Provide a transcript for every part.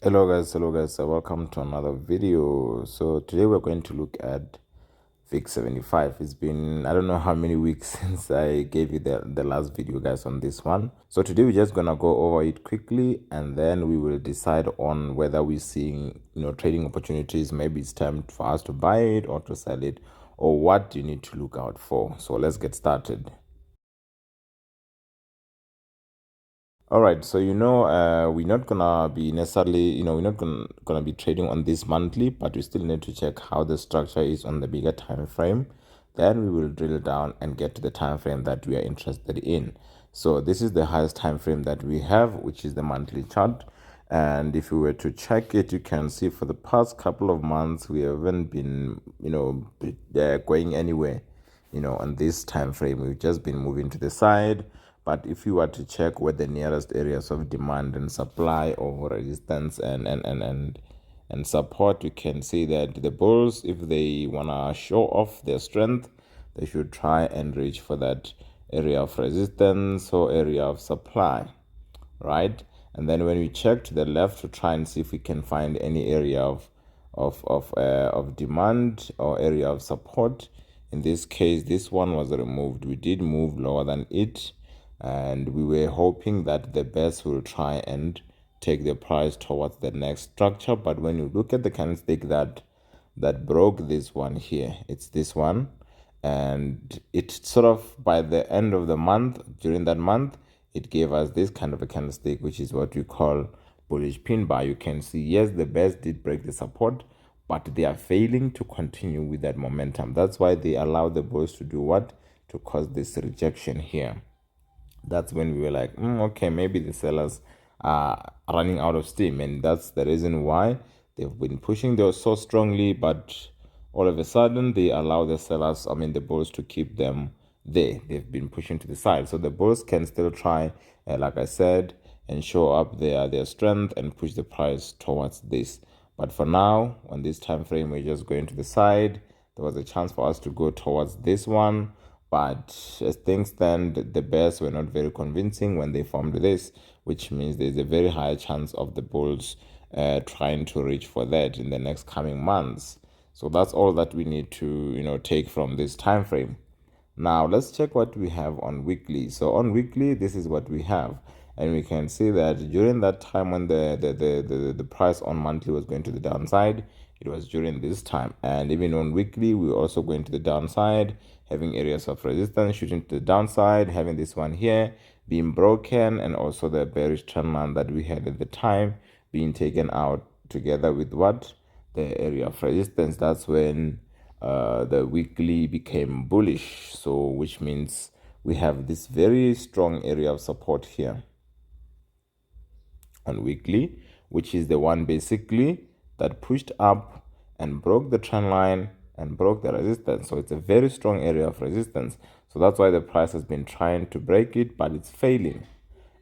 Hello guys, welcome to another video. So today we're going to look at VIX 75. It's been I don't know how many weeks since I gave you the last video guys on this one. So today we're just gonna go over it quickly, and then we will decide on whether we're seeing trading opportunities. Maybe it's time for us to buy it or to sell it, or what you need to look out for. So let's get started. All right, so we're not gonna be necessarily, we're not gonna be trading on this monthly, but we still need to check how the structure is on the bigger time frame. Then we will drill down and get to the time frame that we are interested in. So this is the highest time frame that we have, which is the monthly chart. And if you were to check it, you can see for the past couple of months we haven't been, going anywhere on this time frame. We've just been moving to the side. But if you were to check where the nearest areas of demand and supply or resistance and support, you can see that the bulls, if they wanna show off their strength, they should try and reach for that area of resistance or area of supply, right? And then when we check to the left to try and see if we can find any area of demand or area of support. In this case, this one was removed. We did move lower than it, and we were hoping that the best will try and take the price towards the next structure. But when you look at the candlestick that broke this one here, it's this one, and it sort of by the end of the month, during that month, it gave us this kind of a candlestick, which is what we call bullish pin bar. You can see, yes, the best did break the support, but they are failing to continue with that momentum. That's why they allow the bulls to do what? To cause this rejection here. That's when we were like, okay, maybe the sellers are running out of steam. And that's the reason why they've been pushing those so strongly, but all of a sudden they allow the sellers, the bulls, to keep them there. They've been pushing to the side. So the bulls can still try, like I said, and show up their strength and push the price towards this. But for now, on this time frame, we're just going to the side. There was a chance for us to go towards this one, but as things stand, the bears were not very convincing when they formed this, which means there's a very high chance of the bulls trying to reach for that in the next coming months. So that's all that we need to take from this time frame. Now let's check what we have on weekly. So on weekly, this is what we have. And we can see that during that time when the price on monthly was going to the downside, it was during this time. And even on weekly, we're also going to the downside, having areas of resistance shooting to the downside, having this one here being broken, and also the bearish trend line that we had at the time being taken out together with what? The area of resistance. That's when the weekly became bullish. So which means we have this very strong area of support here on weekly, which is the one basically that pushed up and broke the trend line and broke the resistance. So it's a very strong area of resistance. So that's why the price has been trying to break it, but it's failing.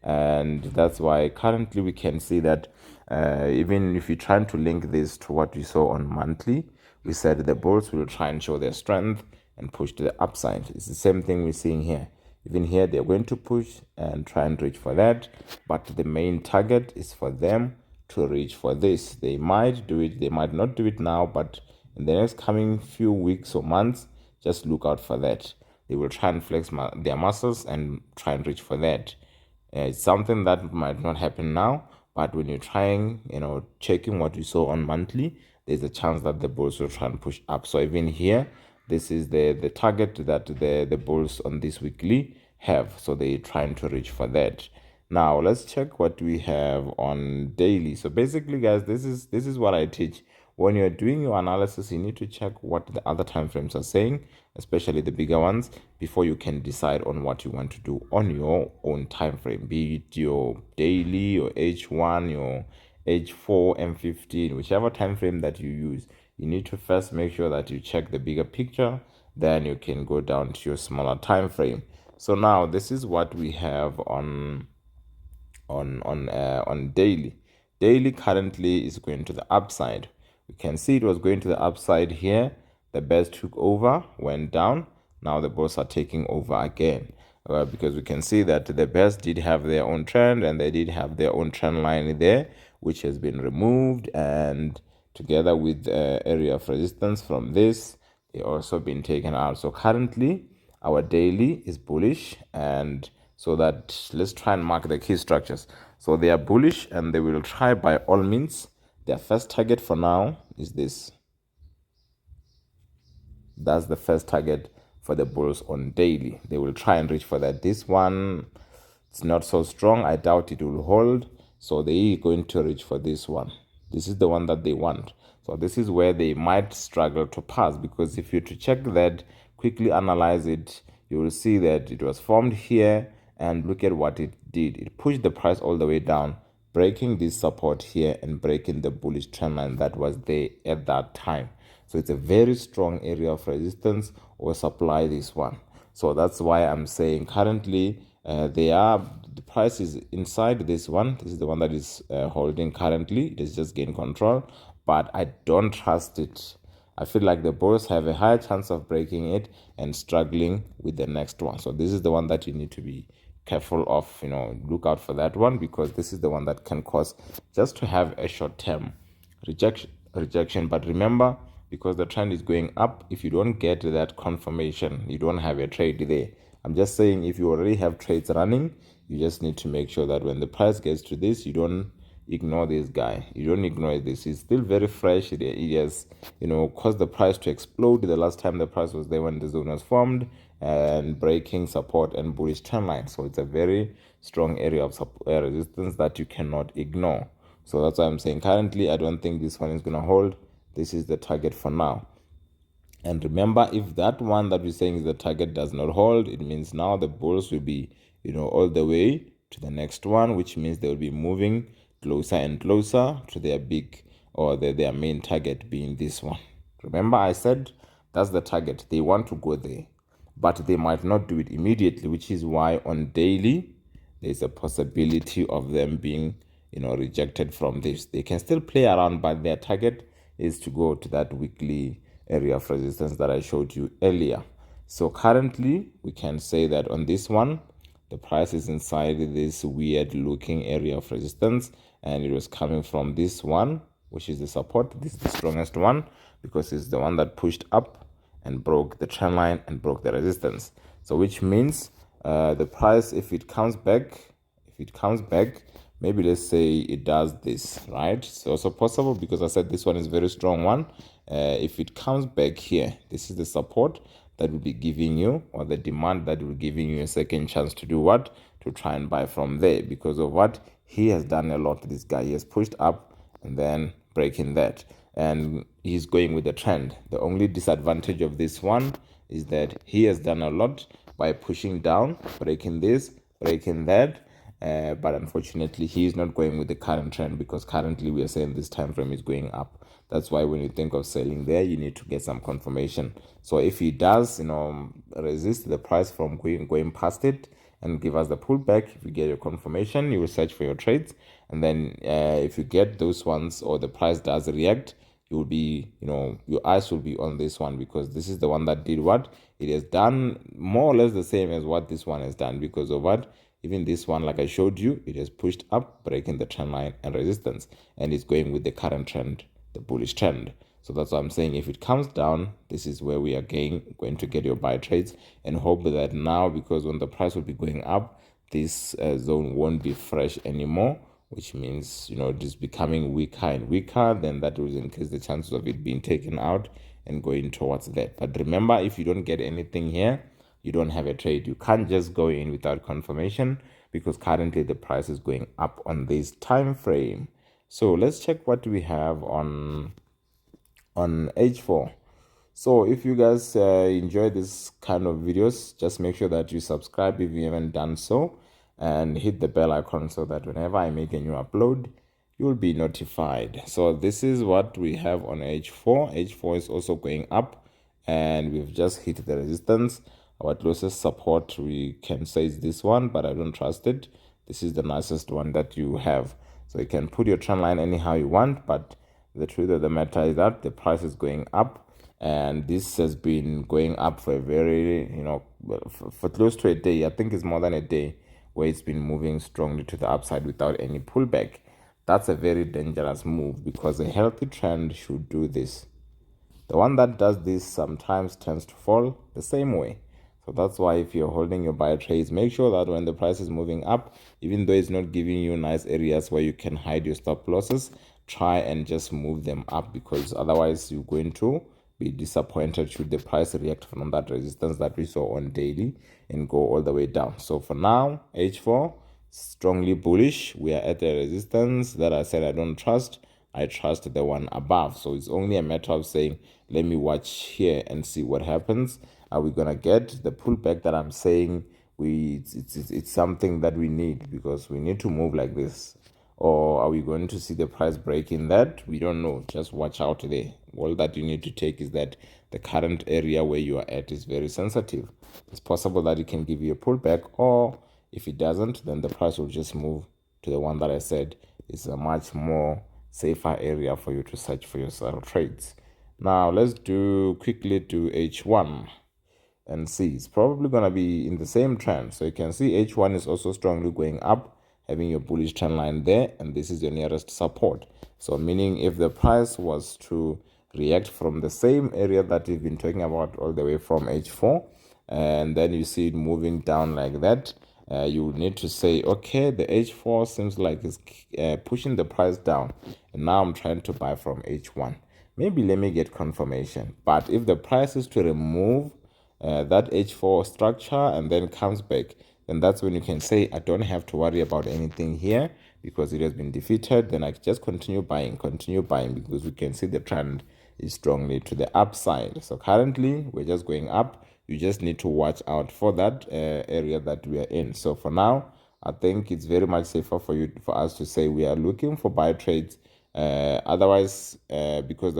And that's why currently we can see that even if you're trying to link this to what we saw on monthly, we said the bulls will try and show their strength and push to the upside. It's the same thing we're seeing here. Even here, they're going to push and try and reach for that, but the main target is for them to reach for this. They might do it, they might not do it now, but in the next coming few weeks or months, just look out for that. They will try and flex their muscles and try and reach for that. It's something that might not happen now, but when you're trying, checking what you saw on monthly, there's a chance that the bulls will try and push up. So even here, this is the target that the bulls on this weekly have. So they're trying to reach for that. Now let's check what we have on daily. So basically, guys, this is what I teach. When you're doing your analysis, you need to check what the other time frames are saying, especially the bigger ones, before you can decide on what you want to do on your own time frame, be it your daily, your H1, your H4, M15, whichever time frame that you use. You need to first make sure that you check the bigger picture, then you can go down to your smaller time frame. So now this is what we have on daily. Daily currently is going to the upside. We can see it was going to the upside here. The bears took over, went down. Now the bulls are taking over again, because we can see that the bears did have their own trend and they did have their own trend line there, which has been removed, and together with the area of resistance from this, they also been taken out. So currently our daily is bullish, and so that let's try and mark the key structures. So they are bullish and they will try by all means. Their first target for now is this. That's the first target for the bulls on daily. They will try and reach for that. This one, it's not so strong. I doubt it will hold. So they are going to reach for this one. This is the one that they want. So this is where they might struggle to pass, because if you to check that, quickly analyze it, you will see that it was formed here, and look at what it did. It pushed the price all the way down, breaking this support here and breaking the bullish trend line that was there at that time. So it's a very strong area of resistance or supply, this one. So that's why I'm saying currently the price is inside this one. This is the one that is holding currently. It has just gained control, but I don't trust it. I feel like the bulls have a higher chance of breaking it and struggling with the next one. So this is the one that you need to be careful of, look out for that one, because this is the one that can cause just to have a short-term rejection. But remember, because the trend is going up, if you don't get that confirmation, you don't have a trade there. I'm just saying, if you already have trades running, you just need to make sure that when the price gets to this, you don't ignore this guy. You don't ignore this. It's still very fresh. It has, caused the price to explode the last time the price was there when the zone was formed, and breaking support and bullish trend line. So it's a very strong area of resistance that you cannot ignore. So that's why I'm saying currently I don't think this one is going to hold. This is the target for now. And remember, if that one that we're saying is the target does not hold, it means now the bulls will be, all the way to the next one, which means they will be moving closer and closer to their big, or their main target being this one. Remember, I said that's the target. They want to go there, but they might not do it immediately, which is why on daily there's a possibility of them being, rejected from this. They can still play around, but their target is to go to that weekly area of resistance that I showed you earlier. So currently we can say that on this one, the price is inside this weird looking area of resistance, and it was coming from this one, which is the support. This is the strongest one because it's the one that pushed up and broke the trend line and broke the resistance. So which means the price, if it comes back, maybe let's say it does this, right? It's also possible, because I said this one is very strong one. If it comes back here, this is the support that will be giving you, or the demand that will be giving you a second chance to do what? To try and buy from there, because of what? He has done a lot, this guy. He has pushed up and then breaking that, and he's going with the trend. The only disadvantage of this one is that he has done a lot by pushing down, breaking this, breaking that, but unfortunately he is not going with the current trend, because currently we are saying this time frame is going up. That's why when you think of selling there, you need to get some confirmation. So if he does, resist the price from going past it and give us the pullback, if you get your confirmation, you will search for your trades, and then if you get those ones, or the price does react, you will be, your eyes will be on this one, because this is the one that did what? It has done more or less the same as what this one has done, because of what? Even this one, like I showed you, it has pushed up, breaking the trend line and resistance, and it's going with the current trend, the bullish trend. So that's what I'm saying. If it comes down, this is where we are going to get your buy trades, and hope that now, because when the price will be going up, this zone won't be fresh anymore, which means, it is becoming weaker and weaker. Then that will increase the chances of it being taken out and going towards that. But remember, if you don't get anything here, you don't have a trade. You can't just go in without confirmation, because currently the price is going up on this time frame. So let's check what we have on H4. So if you guys enjoy this kind of videos, just make sure that you subscribe if you haven't done so, and hit the bell icon, so that whenever I make a new upload, you will be notified. So this is what we have on H4. H4 is also going up, and we've just hit the resistance. Our closest support, we can say, is this one, but I don't trust it. This is the nicest one that you have. So you can put your trend line anyhow you want, but the truth of the matter is that the price is going up, and this has been going up for a very, for close to a day. I think it's more than a day, where it's been moving strongly to the upside without any pullback. That's a very dangerous move because a healthy trend should do this. The one that does this sometimes tends to fall the same way. So that's why if you're holding your buy trades, make sure that when the price is moving up, even though it's not giving you nice areas where you can hide your stop losses, try and just move them up, because otherwise you're going to be disappointed should the price react from that resistance that we saw on daily and go all the way down. So for now, H4, strongly bullish. We are at a resistance that I said I don't trust. I trust the one above. So it's only a matter of saying, let me watch here and see what happens. Are we gonna get the pullback that I'm saying? It's something that we need, because we need to move like this. Or are we going to see the price breaking that? We don't know. Just watch out there. All that you need to take is that the current area where you are at is very sensitive. It's possible that it can give you a pullback, or if it doesn't, then the price will just move to the one that I said is a much more safer area for you to search for your sell trades. Now let's quickly do H1 and see. It's probably going to be in the same trend. So you can see H1 is also strongly going up, having your bullish trend line there, and this is your nearest support. So meaning if the price was to react from the same area that we've been talking about all the way from H4, and then you see it moving down like that, you need to say, okay, the H4 seems like it's pushing the price down, and now I'm trying to buy from H1. Maybe let me get confirmation. But if the price is to remove that H4 structure and then comes back, then that's when you can say, I don't have to worry about anything here because it has been defeated. Then I just continue buying, because we can see the trend is strongly to the upside. So currently we're just going up. You just need to watch out for that area that we are in. So for now, I think it's very much safer for us to say we are looking for buy trades. Otherwise, because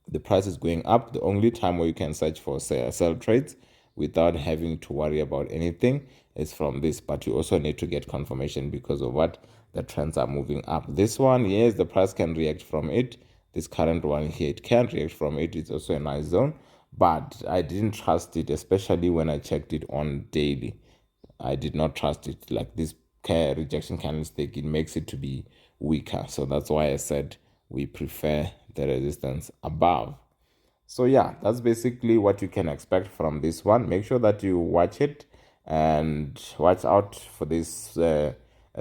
the price is going up, the only time where you can search for sell trades without having to worry about anything is from this. But you also need to get confirmation because of what the trends are moving up. This one, yes, the price can react from it. This current one here, it can react from it. It's also a nice zone, but I didn't trust it, especially when I checked it on daily. I did not trust it. Like this rejection candlestick, it makes it to be weaker. So that's why I said we prefer the resistance above. So yeah, that's basically what you can expect from this one. Make sure that you watch it and watch out for these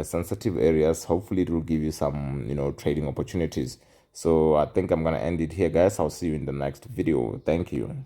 sensitive areas. Hopefully it will give you some, trading opportunities. So I think I'm going to end it here, guys. I'll see you in the next video. Thank you.